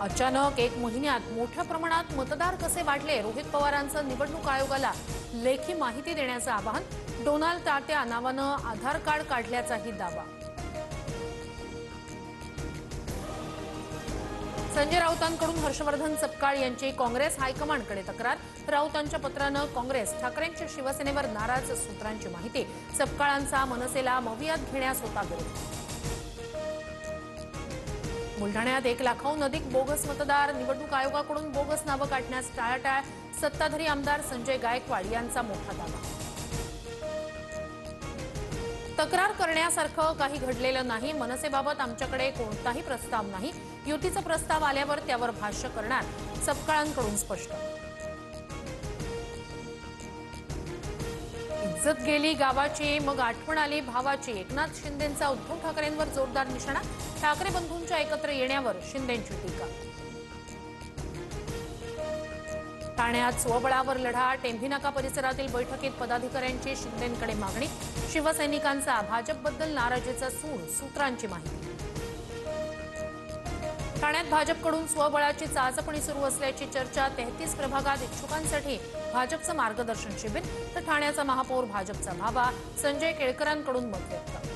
अचानक एक महिन्यात मोठ्या प्रमाणात मतदार कसे वाढले? रोहित पवारांचं निवडणूक आयोगाला लेखी माहिती देण्याचं आवाहन. डोनाल्ड तात्या नावानं आधार कार्ड काढल्याचाही दावा. संजय राऊतांकडून हर्षवर्धन सपकाळ यांची काँग्रेस हायकमांडकडे तक्रार. राऊतांच्या पत्रानं काँग्रेस ठाकरेंच्या शिवसेनेवर नाराज सूत्रांची माहिती. सपकाळांचा मनसेला मवियात घेण्यास होता विरोध. बुलढाण्यात 1 लाखाहून अधिक बोगस मतदार. निवडणूक आयोगाकडून बोगस नावं काढण्यास टाळाटाळ. सत्ताधारी आमदार संजय गायकवाड यांचा मोठा दावा. तक्रार करण्यासारखं काही घडलेलं नाही. मनसेबाबत आमच्याकडे कोणताही प्रस्ताव नाही. युतीचा प्रस्ताव आल्यावर त्यावर भाष्य करणार, सपकाळांकडून स्पष्ट. इज्जत गेली गावाची, मग आठवण आली भावाची. एकनाथ शिंदेंचा उद्धव ठाकरेंवर जोरदार निशाणा. ठाकरे बंधूंच्या एकत्र येण्यावर शिंदेंची टीका. ठाण्यात स्वबळावर लढा. टेंभीनाका परिसरातील बैठकीत पदाधिकाऱ्यांची शिंदेंकडे मागणी. शिवसैनिकांचा भाजपबद्दल नाराजीचा सूर, सूत्रांची माहिती. ठाण्यात भाजपकडून स्वबळाची चाचपणी सुरू असल्याची चर्चा. 33 प्रभागात इच्छुकांसाठी भाजपचं मार्गदर्शन शिबिर. तर ठाण्याचा महापौर भाजपचा भावा. संजय केळकरांकडून मत व्यक्त.